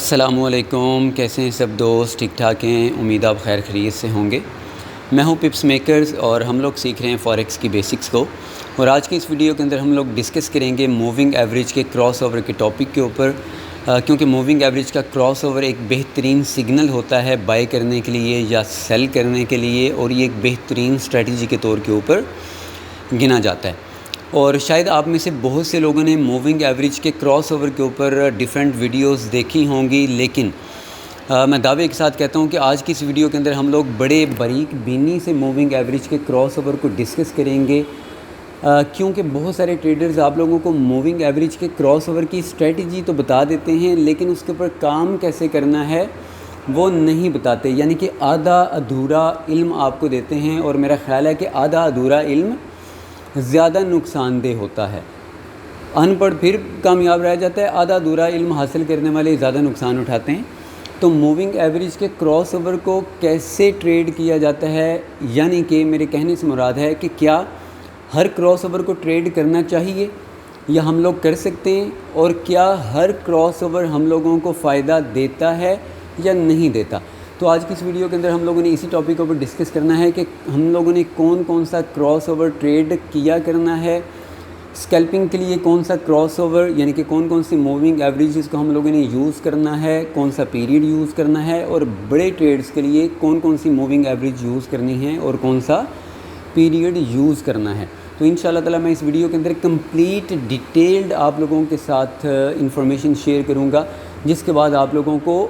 السلام علیکم، کیسے ہیں سب دوست؟ ٹھیک ٹھاک ہیں؟ امید آپ خیر خیریت سے ہوں گے۔ میں ہوں پپس میکرز اور ہم لوگ سیکھ رہے ہیں فوریکس کی بیسکس کو، اور آج کی اس ویڈیو کے اندر ہم لوگ ڈسکس کریں گے موونگ ایوریج کے کراس اوور کے ٹاپک کے اوپر، کیونکہ موونگ ایوریج کا کراس اوور ایک بہترین سگنل ہوتا ہے بائی کرنے کے لیے یا سیل کرنے کے لیے، اور یہ ایک بہترین اسٹریٹجی کے طور کے اوپر گنا جاتا ہے۔ اور شاید آپ میں سے بہت سے لوگوں نے موونگ ایوریج کے کراس اوور کے اوپر ڈیفرنٹ ویڈیوز دیکھی ہوں گی، لیکن میں دعوے کے ساتھ کہتا ہوں کہ آج کی اس ویڈیو کے اندر ہم لوگ بڑے باریک بینی سے موونگ ایوریج کے کراس اوور کو ڈسکس کریں گے، کیونکہ بہت سارے ٹریڈرز آپ لوگوں کو موونگ ایوریج کے کراس اوور کی اسٹریٹجی تو بتا دیتے ہیں، لیکن اس کے اوپر کام کیسے کرنا ہے وہ نہیں بتاتے، یعنی کہ آدھا ادھورا علم آپ کو دیتے ہیں، اور میرا خیال ہے کہ آدھا ادھورا علم زیادہ نقصان دہ ہوتا ہے۔ ان پڑھ پھر کامیاب رہ جاتا ہے، آدھا ادھورا علم حاصل کرنے والے زیادہ نقصان اٹھاتے ہیں۔ تو موونگ ایوریج کے کراس اوور کو کیسے ٹریڈ کیا جاتا ہے، یعنی کہ میرے کہنے سے مراد ہے کہ کیا ہر کراس اوور کو ٹریڈ کرنا چاہیے یا ہم لوگ کر سکتے ہیں، اور کیا ہر کراس اوور ہم لوگوں کو فائدہ دیتا ہے یا نہیں دیتا۔ تو آج کی اس ویڈیو کے اندر ہم لوگوں نے اسی ٹاپک کے اوپر ڈسکس کرنا ہے کہ ہم لوگوں نے کون کون سا کراس اوور ٹریڈ کیا کرنا ہے، اسکیلپنگ کے لیے کون سا کراس اوور، یعنی کہ کون کون سی موونگ ایوریجز کو ہم لوگوں نے یوز کرنا ہے، کون سا پیریڈ یوز کرنا ہے، اور بڑے ٹریڈز کے لیے کون کون سی موونگ ایوریج یوز کرنی ہے اور کون سا پیریڈ یوز کرنا ہے۔ تو انشاءاللہ تعالیٰ میں اس ویڈیو کے اندر کمپلیٹ ڈیٹیلڈ آپ لوگوں کے ساتھ انفارمیشن شیئر کروں گا، جس کے بعد آپ لوگوں کو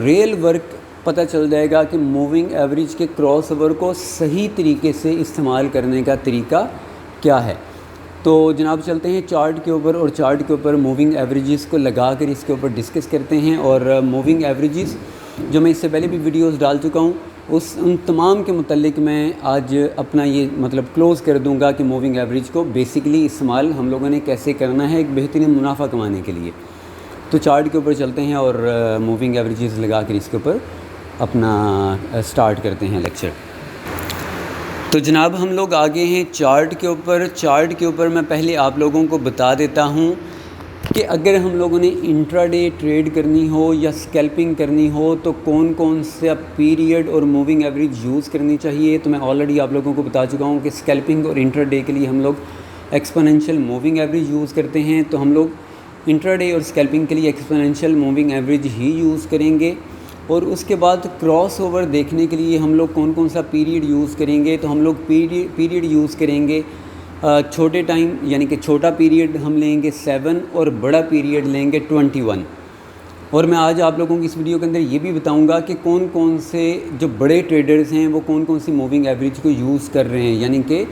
ریل ورک پتہ چل جائے گا کہ موونگ ایوریج کے کراس اوور کو صحیح طریقے سے استعمال کرنے کا طریقہ کیا ہے۔ تو جناب چلتے ہیں چارٹ کے اوپر، اور چارٹ کے اوپر موونگ ایوریجز کو لگا کر اس کے اوپر ڈسکس کرتے ہیں، اور موونگ ایوریجز جو میں اس سے پہلے بھی ویڈیوز ڈال چکا ہوں ان تمام کے متعلق میں آج اپنا یہ کلوز کر دوں گا کہ موونگ ایوریج کو بیسیکلی استعمال ہم لوگوں نے کیسے کرنا ہے ایک بہترین منافع کمانے کے لیے۔ تو چارٹ کے اوپر چلتے ہیں اور موونگ ایوریجز لگا کر اس کے اوپر اپنا سٹارٹ کرتے ہیں لیکچر۔ تو جناب ہم لوگ آگے ہیں چارٹ کے اوپر۔ چارٹ کے اوپر میں پہلے آپ لوگوں کو بتا دیتا ہوں کہ اگر ہم لوگوں نے انٹرا ڈے ٹریڈ کرنی ہو یا اسکیلپنگ کرنی ہو تو کون کون سا پیریڈ اور موونگ ایوریج یوز کرنی چاہیے۔ تو میں آلریڈی آپ لوگوں کو بتا چکا ہوں کہ اسکیلپنگ اور انٹرا ڈے کے لیے ہم لوگ ایکسپوننشیل موونگ ایوریج یوز کرتے ہیں، تو ہم لوگ انٹرا ڈے اور اسکیلپنگ کے لیے ایکسپوننشیل موونگ ایوریج ہی یوز کریں گے۔ اور اس کے بعد کراس اوور دیکھنے کے لیے ہم لوگ کون کون سا پیریڈ یوز کریں گے، تو ہم لوگ پیریڈ یوز کریں گے چھوٹے ٹائم، یعنی کہ چھوٹا پیریڈ ہم لیں گے 7 اور بڑا پیریڈ لیں گے 21۔ اور میں آج آپ لوگوں کی اس ویڈیو کے اندر یہ بھی بتاؤں گا کہ کون کون سے جو بڑے ٹریڈرز ہیں وہ کون کون سی موونگ ایوریج کو یوز کر رہے ہیں، یعنی کہ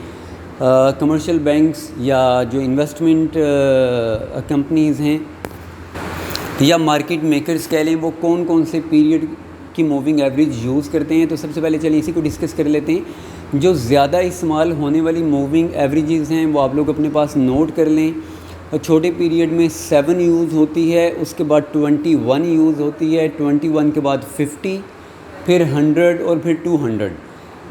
کمرشل بینکس یا جو انویسٹمنٹ کمپنیز ہیں یا مارکیٹ میکرز کہہ لیں، وہ کون کون سے پیریڈ کی موونگ ایوریج یوز کرتے ہیں۔ تو سب سے پہلے چلیے اسی کو ڈسکس کر لیتے ہیں۔ جو زیادہ استعمال ہونے والی موونگ ایوریجز ہیں وہ آپ لوگ اپنے پاس نوٹ کر لیں۔ چھوٹے پیریڈ میں 7 یوز ہوتی ہے، اس کے بعد 21 یوز ہوتی ہے، 21 کے بعد 50، پھر 100 اور پھر 200۔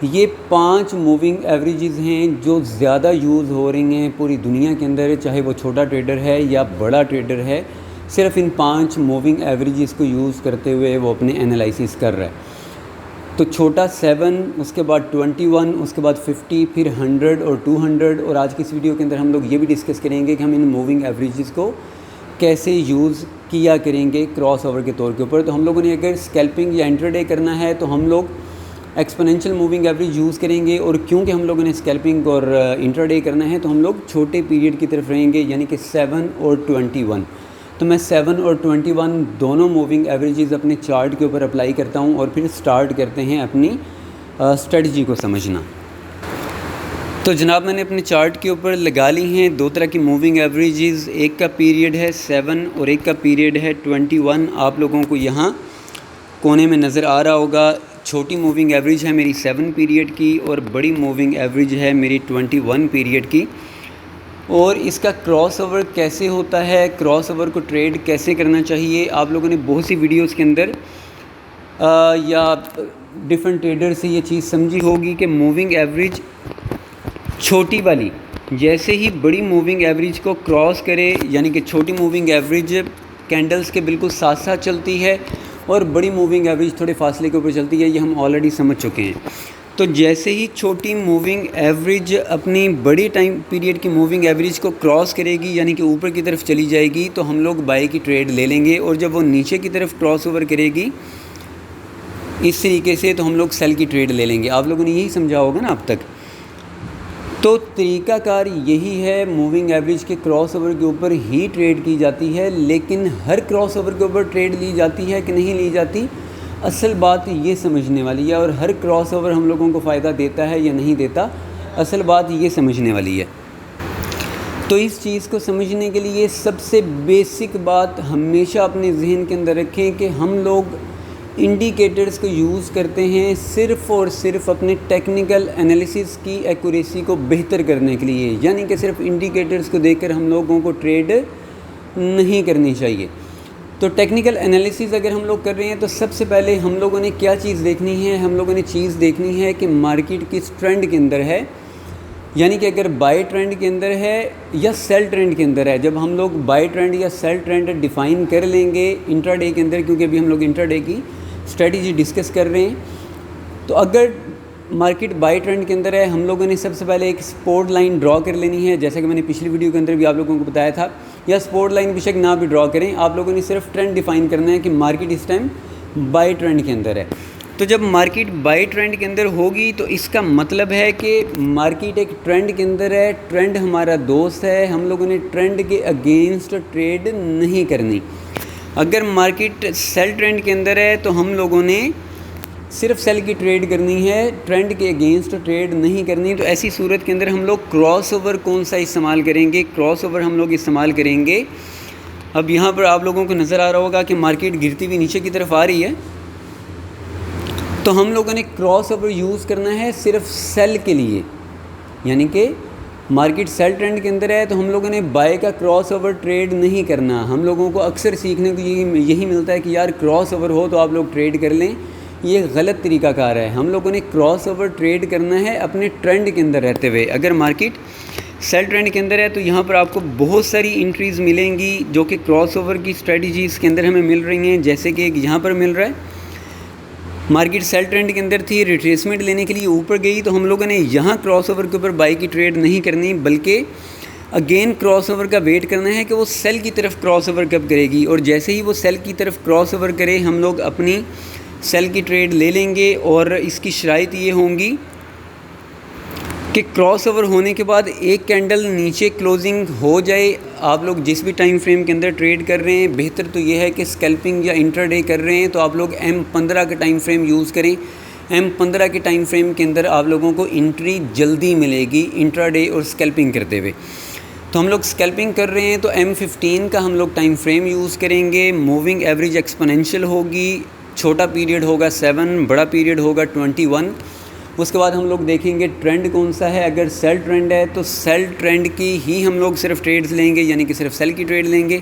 یہ 5 موونگ ایوریجز ہیں جو زیادہ یوز ہو رہی ہیں پوری دنیا کے اندر، چاہے وہ چھوٹا ٹریڈر ہے یا بڑا ٹریڈر ہے، صرف ان 5 موونگ ایوریجز کو یوز کرتے ہوئے وہ اپنے انالائسس کر رہا ہے۔ تو چھوٹا 7، اس کے بعد 21، اس کے بعد 50، پھر 100 اور 200۔ اور آج کی اس ویڈیو کے اندر ہم لوگ یہ بھی ڈسکس کریں گے کہ ہم ان موونگ ایوریجز کو کیسے یوز کیا کریں گے کراس اوور کے طور کے اوپر۔ تو ہم لوگوں نے اگر اسکیلپنگ یا انٹر ڈے کرنا ہے تو ہم لوگ ایکسپوننشیل موونگ ایوریج یوز کریں گے، اور کیونکہ ہم لوگوں نے اسکیلپنگ اور انٹر ڈے کرنا ہے تو ہم لوگ چھوٹے پیریڈ کی طرف رہیں گے، یعنی کہ 7 اور 21۔ تو میں 7 اور 21 دونوں موونگ ایوریجز اپنے چارٹ کے اوپر اپلائی کرتا ہوں، اور پھر سٹارٹ کرتے ہیں اپنی اسٹریٹجی کو سمجھنا۔ تو جناب میں نے اپنے چارٹ کے اوپر لگا لی ہیں 2 طرح کی موونگ ایوریجز، ایک کا پیریڈ ہے 7 اور ایک کا پیریڈ ہے 21۔ آپ لوگوں کو یہاں کونے میں نظر آ رہا ہوگا، چھوٹی موونگ ایوریج ہے میری 7 پیریڈ کی، اور بڑی موونگ ایوریج ہے میری 21 پیریڈ کی۔ اور اس کا کراس اوور کیسے ہوتا ہے، کراس اوور کو ٹریڈ کیسے کرنا چاہیے، آپ لوگوں نے بہت سی ویڈیوز کے اندر یا ڈیفرنٹ ٹریڈر سے یہ چیز سمجھی ہوگی کہ موونگ ایوریج چھوٹی والی جیسے ہی بڑی موونگ ایوریج کو کراس کرے، یعنی کہ چھوٹی موونگ ایوریج کینڈلز کے بالکل ساتھ ساتھ چلتی ہے اور بڑی موونگ ایوریج تھوڑے فاصلے کے اوپر چلتی ہے، یہ ہم آلریڈی سمجھ چکے ہیں۔ تو جیسے ہی چھوٹی موونگ ایوریج اپنی بڑی ٹائم پیریڈ کی موونگ ایوریج کو کراس کرے گی، یعنی کہ اوپر کی طرف چلی جائے گی، تو ہم لوگ بائی کی ٹریڈ لے لیں گے، اور جب وہ نیچے کی طرف کراس اوور کرے گی اس طریقے سے تو ہم لوگ سیل کی ٹریڈ لے لیں گے۔ آپ لوگوں نے یہی سمجھا ہوگا نا اب تک۔ تو طریقہ کار یہی ہے، موونگ ایوریج کے کراس اوور کے اوپر ہی ٹریڈ کی جاتی ہے، لیکن ہر کراس اوور کے اوپر ٹریڈ لی جاتی ہے کہ نہیں لی جاتی، اصل بات یہ سمجھنے والی ہے، اور ہر کراس اوور ہم لوگوں کو فائدہ دیتا ہے یا نہیں دیتا، اصل بات یہ سمجھنے والی ہے۔ تو اس چیز کو سمجھنے کے لیے سب سے بیسک بات ہمیشہ اپنے ذہن کے اندر رکھیں کہ ہم لوگ انڈیکیٹرز کو یوز کرتے ہیں صرف اور صرف اپنے ٹیکنیکل انالیسس کی ایکوریسی کو بہتر کرنے کے لیے، یعنی کہ صرف انڈیکیٹرز کو دیکھ کر ہم لوگوں کو ٹریڈ نہیں کرنی چاہیے۔ تو ٹیکنیکل انالیسس اگر ہم لوگ کر رہے ہیں تو سب سے پہلے ہم لوگوں نے کیا چیز دیکھنی ہے، ہم لوگوں نے چیز دیکھنی ہے کہ مارکیٹ کس ٹرینڈ کے اندر ہے، یعنی کہ اگر بائی ٹرینڈ کے اندر ہے یا سیل ٹرینڈ کے اندر ہے۔ جب ہم لوگ بائی ٹرینڈ یا سیل ٹرینڈ ڈیفائن کر لیں گے انٹرا ڈے کے اندر، کیونکہ ابھی ہم لوگ انٹرا ڈے کی اسٹریٹجی ڈسکس کر رہے ہیں، تو اگر مارکیٹ بائی ٹرینڈ کے اندر ہے ہم لوگوں نے سب سے پہلے ایک سپورٹ لائن ڈرا کر لینی ہے، جیسا کہ میں نے پچھلی ویڈیو کے اندر بھی آپ لوگوں کو بتایا تھا، یا سپورٹ لائن بے شک نہ بھی ڈرا کریں، آپ لوگوں نے صرف ٹرینڈ ڈیفائن کرنا ہے کہ مارکیٹ اس ٹائم بائی ٹرینڈ کے اندر ہے۔ تو جب مارکیٹ بائی ٹرینڈ کے اندر ہوگی تو اس کا مطلب ہے کہ مارکیٹ ایک ٹرینڈ کے اندر ہے، ٹرینڈ ہمارا دوست ہے، ہم لوگوں نے ٹرینڈ کے اگینسٹ ٹریڈ نہیں کرنی۔ اگر مارکیٹ سیل ٹرینڈ کے اندر ہے تو ہم لوگوں نے صرف سیل کی ٹریڈ کرنی ہے، ٹرینڈ کے اگینسٹ ٹریڈ نہیں کرنی۔ تو ایسی صورت کے اندر ہم لوگ کراس اوور کون سا استعمال کریں گے؟ کراس اوور ہم لوگ استعمال کریں گے، اب یہاں پر آپ لوگوں کو نظر آ رہا ہوگا کہ مارکیٹ گرتی ہوئی نیچے کی طرف آ رہی ہے، تو ہم لوگوں نے کراس اوور یوز کرنا ہے صرف سیل کے لیے، یعنی کہ مارکیٹ سیل ٹرینڈ کے اندر ہے تو ہم لوگوں نے بائی کا کراس اوور ٹریڈ نہیں کرنا۔ ہم لوگوں کو اکثر سیکھنے کو یہی ملتا ہے کہ یار کراس اوور ہو تو آپ لوگ ٹریڈ کر لیں، یہ غلط طریقہ کار ہے۔ ہم لوگوں نے کراس اوور ٹریڈ کرنا ہے اپنے ٹرینڈ کے اندر رہتے ہوئے۔ اگر مارکیٹ سیل ٹرینڈ کے اندر ہے تو یہاں پر آپ کو بہت ساری انٹریز ملیں گی جو کہ کراس اوور کی اسٹریٹجیز کے اندر ہمیں مل رہی ہیں، جیسے کہ یہاں پر مل رہا ہے مارکیٹ سیل ٹرینڈ کے اندر تھی، ریٹریسمنٹ لینے کے لیے اوپر گئی، تو ہم لوگوں نے یہاں کراس اوور کے اوپر بائی کی ٹریڈ نہیں کرنی، بلکہ اگین کراس اوور کا ویٹ کرنا ہے کہ وہ سیل کی طرف کراس اوور کب کرے گی، اور جیسے ہی وہ سیل کی طرف کراس اوور کرے ہم لوگ اپنی سیل کی ٹریڈ لے لیں گے۔ اور اس کی شرائط یہ ہوں گی کہ کراس اوور ہونے کے بعد ایک کینڈل نیچے کلوزنگ ہو جائے۔ آپ لوگ جس بھی ٹائم فریم کے اندر ٹریڈ کر رہے ہیں، بہتر تو یہ ہے کہ اسکیلپنگ یا انٹر ڈے کر رہے ہیں تو آپ لوگ M15 کا ٹائم فریم یوز کریں۔ M15 کے ٹائم فریم کے اندر آپ لوگوں کو انٹری جلدی ملے گی انٹرا ڈے اور اسکیلپنگ کرتے ہوئے۔ تو ہم لوگ اسکیلپنگ کر رہے ہیں تو M15 کا ہم لوگ ٹائم فریم یوز کریں گے۔ موونگ ایوریج ایکسپونینشیل ہوگی، چھوٹا پیریڈ ہوگا 7، بڑا پیریڈ ہوگا 21۔ اس کے بعد ہم لوگ دیکھیں گے ٹرینڈ کون سا ہے۔ اگر سیل ٹرینڈ ہے تو سیل ٹرینڈ کی ہی ہم لوگ صرف ٹریڈز لیں گے، یعنی کہ صرف سیل کی ٹریڈ لیں گے۔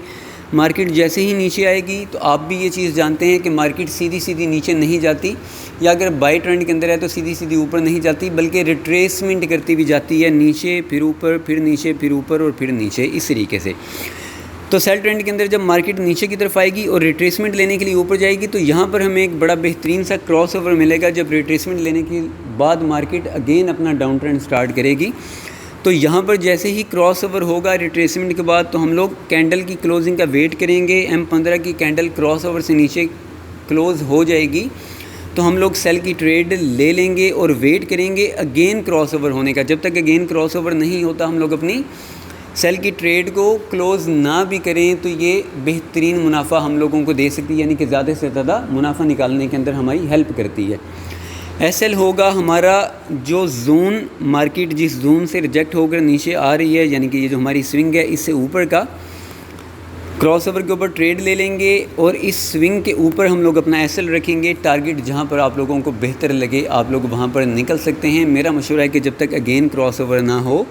مارکیٹ جیسے ہی نیچے آئے گی تو آپ بھی یہ چیز جانتے ہیں کہ مارکیٹ سیدھی سیدھی نیچے نہیں جاتی، یا اگر بائی ٹرینڈ کے اندر ہے تو سیدھی سیدھی اوپر نہیں جاتی، بلکہ ریٹریسمنٹ کرتی بھی جاتی ہے، نیچے پھر اوپر، پھر نیچے پھر اوپر اور پھر نیچے، اس طریقے سے۔ تو سیل ٹرینڈ کے اندر جب مارکیٹ نیچے کی طرف آئے گی اور ریٹریسمنٹ لینے کے لیے اوپر جائے گی تو یہاں پر ہمیں ایک بڑا بہترین سا کراس اوور ملے گا۔ جب ریٹریسمنٹ لینے کے بعد مارکیٹ اگین اپنا ڈاؤن ٹرینڈ سٹارٹ کرے گی، تو یہاں پر جیسے ہی کراس اوور ہوگا ریٹریسمنٹ کے بعد تو ہم لوگ کینڈل کی کلوزنگ کا ویٹ کریں گے۔ M15 کی کینڈل کراس اوور سے نیچے کلوز ہو جائے گی تو ہم لوگ سیل کی ٹریڈ لے لیں گے اور ویٹ کریں گے اگین کراس اوور ہونے کا۔ جب تک اگین کراس اوور نہیں ہوتا ہم لوگ اپنی سیل کی ٹریڈ کو کلوز نہ بھی کریں تو یہ بہترین منافع ہم لوگوں کو دے سکتی ہے، یعنی کہ زیادہ سے زیادہ منافع نکالنے کے اندر ہماری ہیلپ کرتی ہے۔ ایس ایل ہوگا ہمارا جو زون، مارکیٹ جس زون سے ریجیکٹ ہو کر نیچے آ رہی ہے، یعنی کہ یہ جو ہماری سوئنگ ہے اس سے اوپر کا کراس اوور کے اوپر ٹریڈ لے لیں گے، اور اس سوئنگ کے اوپر ہم لوگ اپنا ایس ایل رکھیں گے۔ ٹارگٹ جہاں پر آپ لوگوں کو بہتر لگے آپ لوگ وہاں پر نکل سکتے ہیں۔ میرا مشورہ ہے کہ جب تک اگین کراس اوور نہ ہو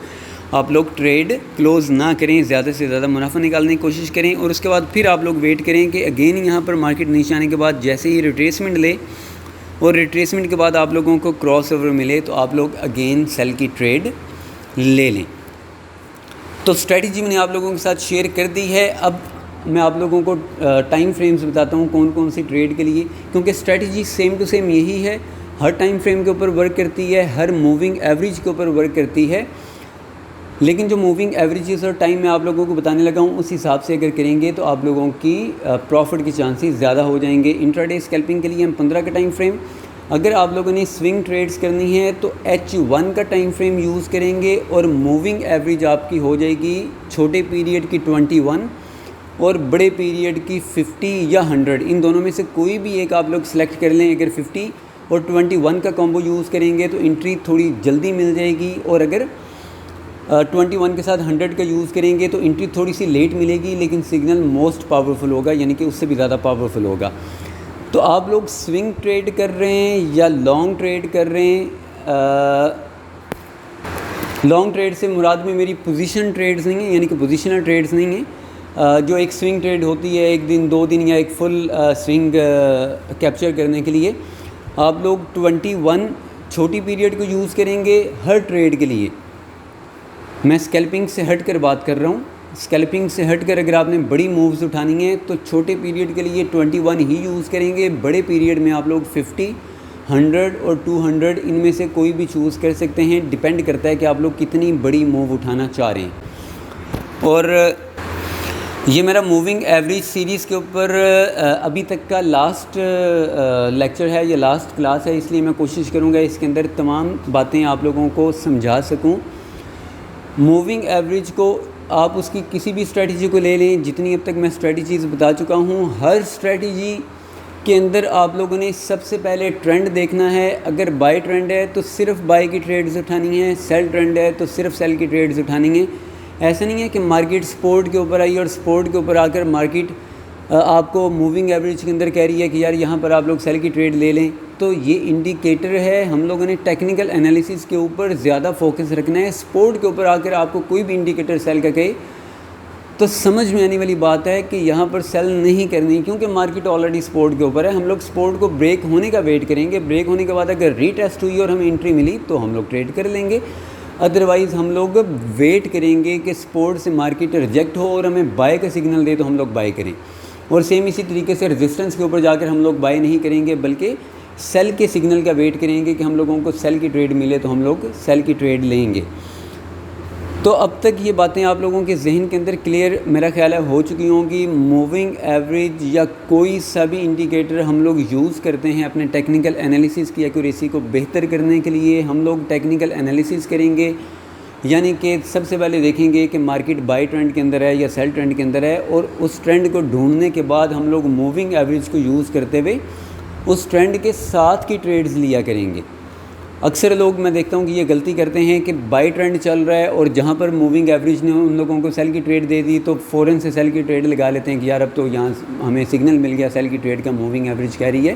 آپ لوگ ٹریڈ کلوز نہ کریں، زیادہ سے زیادہ منافع نکالنے کی کوشش کریں، اور اس کے بعد پھر آپ لوگ ویٹ کریں کہ اگین یہاں پر مارکیٹ نیچے آنے کے بعد جیسے ہی ریٹریسمنٹ لے اور ریٹریسمنٹ کے بعد آپ لوگوں کو کراس اوور ملے تو آپ لوگ اگین سیل کی ٹریڈ لے لیں۔ تو اسٹریٹجی میں نے آپ لوگوں کے ساتھ شیئر کر دی ہے۔ اب میں آپ لوگوں کو ٹائم فریمز بتاتا ہوں کون کون سی ٹریڈ کے لیے، کیونکہ اسٹریٹجی سیم ٹو سیم یہی ہے، ہر ٹائم فریم کے اوپر ورک کرتی ہے، ہر موونگ ایوریج کے اوپر ورک کرتی ہے، لیکن جو موونگ ایوریجز اور ٹائم میں آپ لوگوں کو بتانے لگا ہوں اس حساب سے اگر کریں گے تو آپ لوگوں کی پروفٹ کی چانسز زیادہ ہو جائیں گے۔ انٹراڈے اسکیلپنگ کے لیے ہم 15 کا ٹائم فریم، اگر آپ لوگوں نے سوئنگ ٹریڈز کرنی ہے تو H1 کا ٹائم فریم یوز کریں گے، اور موونگ ایوریج آپ کی ہو جائے گی چھوٹے پیریڈ کی 21 اور بڑے پیریڈ کی 50 یا 100، ان دونوں میں سے کوئی بھی ایک آپ لوگ سلیکٹ کر لیں۔ اگر 50 اور 21 کا کمبو یوز کریں گے تو انٹری تھوڑی جلدی مل جائے گی، اور اگر 21 کے ساتھ 100 کا یوز کریں گے تو انٹری تھوڑی سی لیٹ ملے گی، لیکن سگنل موسٹ پاورفل ہوگا، یعنی کہ اس سے بھی زیادہ پاورفل ہوگا۔ تو آپ لوگ سوئنگ ٹریڈ کر رہے ہیں یا لانگ ٹریڈ کر رہے ہیں، لانگ ٹریڈ سے مراد میں میری پوزیشن ٹریڈز نہیں ہیں، یعنی کہ پوزیشنل ٹریڈز نہیں ہیں، جو ایک سوئنگ ٹریڈ ہوتی ہے 1 دن 2 دن یا ایک فل سوئنگ کیپچر کرنے کے لیے، آپ لوگ 21 چھوٹی پیریڈ کو یوز کریں گے ہر ٹریڈ کے لیے۔ میں اسکیلپنگ سے ہٹ کر بات کر رہا ہوں، اسکیلپنگ سے ہٹ کر اگر آپ نے بڑی مووز اٹھانی ہیں تو چھوٹے پیریڈ کے لیے 21 ہی یوز کریں گے، بڑے پیریڈ میں آپ لوگ 50 100 اور 200 ان میں سے کوئی بھی چوز کر سکتے ہیں، ڈیپینڈ کرتا ہے کہ آپ لوگ کتنی بڑی موو اٹھانا چاہ رہے ہیں۔ اور یہ میرا موونگ ایوریج سیریز کے اوپر ابھی تک کا لاسٹ لیکچر ہے یا لاسٹ کلاس ہے، اس لیے میں کوشش کروں گا اس کے اندر تمام باتیں آپ لوگوں کو سمجھا سکوں۔ موونگ ایوریج کو آپ اس کی کسی بھی اسٹریٹجی کو لے لیں، جتنی اب تک میں اسٹریٹجیز بتا چکا ہوں، ہر اسٹریٹجی کے اندر آپ لوگوں نے سب سے پہلے ٹرینڈ دیکھنا ہے۔ اگر بائی ٹرینڈ ہے تو صرف بائی کی ٹریڈز اٹھانی ہے، سیل ٹرینڈ ہے تو صرف سیل کی ٹریڈز اٹھانی ہیں۔ ایسا نہیں ہے کہ مارکیٹ سپورٹ کے اوپر آئی اور سپورٹ کے اوپر آ کر مارکیٹ آپ کو موونگ ایوریج کے اندر کہہ رہی ہے کہ یار یہاں پر آپ لوگ سیل کی ٹریڈ لے لیں، تو یہ انڈیکیٹر ہے۔ ہم لوگوں نے ٹیکنیکل انالیسس کے اوپر زیادہ فوکس رکھنا ہے۔ سپورٹ کے اوپر آ کر آپ کو کوئی بھی انڈیکیٹر سیل کا کہے تو سمجھ میں آنے والی بات ہے کہ یہاں پر سیل نہیں کرنی، کیونکہ مارکیٹ آلریڈی سپورٹ کے اوپر ہے۔ ہم لوگ سپورٹ کو بریک ہونے کا ویٹ کریں گے، بریک ہونے کے بعد اگر ری ٹیسٹ ہوئی اور ہمیں انٹری ملی تو ہم لوگ ٹریڈ کر لیں گے، ادروائز ہم لوگ ویٹ کریں گے کہ سپورٹ سے مارکیٹ ریجیکٹ ہو اور ہمیں بائی کا سگنل دے تو ہم لوگ بائی کریں، اور سیم اسی طریقے سے ریزسٹنس کے اوپر جا کر ہم لوگ بائی نہیں کریں گے، بلکہ سیل کے سگنل کا ویٹ کریں گے کہ ہم لوگوں کو سیل کی ٹریڈ ملے تو ہم لوگ سیل کی ٹریڈ لیں گے۔ تو اب تک یہ باتیں آپ لوگوں کے ذہن کے اندر کلیئر میرا خیال ہے ہو چکی ہوں گی۔ موونگ ایوریج یا کوئی سا بھی انڈیکیٹر ہم لوگ یوز کرتے ہیں اپنے ٹیکنیکل انالیسس کی ایکوریسی کو بہتر کرنے کے لیے۔ ہم لوگ ٹیکنیکل انالیسس کریں گے، یعنی کہ سب سے پہلے دیکھیں گے کہ مارکیٹ بائی ٹرینڈ کے اندر ہے یا سیل ٹرینڈ کے اندر ہے، اور اس ٹرینڈ کو ڈھونڈنے کے بعد ہم لوگ موونگ ایوریج کو یوز کرتے ہوئے اس ٹرینڈ کے ساتھ کی ٹریڈز لیا کریں گے۔ اکثر لوگ میں دیکھتا ہوں کہ یہ غلطی کرتے ہیں کہ بائی ٹرینڈ چل رہا ہے اور جہاں پر موونگ ایوریج نے ان لوگوں کو سیل کی ٹریڈ دے دی تو فوراً سے سیل کی ٹریڈ لگا لیتے ہیں کہ یار اب تو یہاں ہمیں سگنل مل گیا سیل کی ٹریڈ کا، موونگ ایوریج کہہ رہی ہے،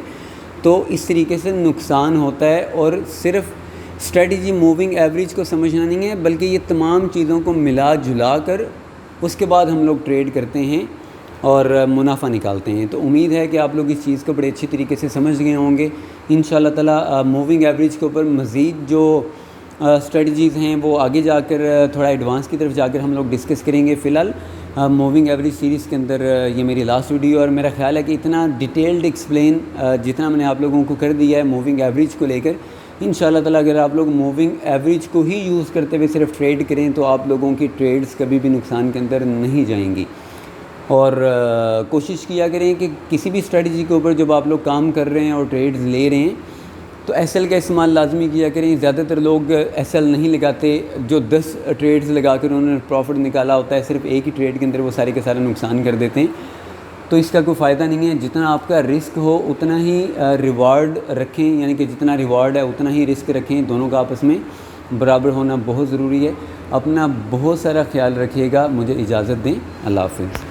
تو اس طریقے سے نقصان ہوتا ہے۔ اور صرف اسٹریٹجی موونگ ایوریج کو سمجھنا نہیں ہے، بلکہ یہ تمام چیزوں کو ملا جلا کر اس کے بعد ہم لوگ ٹریڈ کرتے ہیں اور منافع نکالتے ہیں۔ تو امید ہے کہ آپ لوگ اس چیز کو بڑے اچھی طریقے سے سمجھ گئے ہوں گے۔ انشاءاللہ تعالیٰ موونگ ایوریج کے اوپر مزید جو اسٹریٹجیز ہیں وہ آگے جا کر تھوڑا ایڈوانس کی طرف جا کر ہم لوگ ڈسکس کریں گے۔ فی الحال موونگ ایوریج سیریز کے اندر یہ میری لاسٹ ویڈیو، اور میرا خیال ہے کہ اتنا ڈیٹیلڈ ایکسپلین جتنا میں نے آپ لوگوں کو کر دیا ہے موونگ ایوریج کو لے کر، انشاءاللہ تعالیٰ اگر آپ لوگ موونگ ایوریج کو ہی یوز کرتے ہوئے صرف ٹریڈ کریں تو آپ لوگوں کی ٹریڈز کبھی بھی نقصان کے اندر نہیں جائیں گی۔ اور کوشش کیا کریں کہ کسی بھی اسٹریٹجی کے اوپر جب آپ لوگ کام کر رہے ہیں اور ٹریڈز لے رہے ہیں تو ایس ایل کا استعمال لازمی کیا کریں۔ زیادہ تر لوگ ایس ایل نہیں لگاتے، جو 10 ٹریڈز لگا کر انہوں نے پروفٹ نکالا ہوتا ہے صرف ایک ہی ٹریڈ کے اندر وہ سارے کے سارے نقصان کر دیتے ہیں، تو اس کا کوئی فائدہ نہیں ہے۔ جتنا آپ کا رسک ہو اتنا ہی ریوارڈ رکھیں، یعنی کہ جتنا ریوارڈ ہے اتنا ہی رسک رکھیں، دونوں کا آپس میں برابر ہونا بہت ضروری ہے۔ اپنا بہت سارا خیال رکھیے گا، مجھے اجازت دیں، اللہ حافظ۔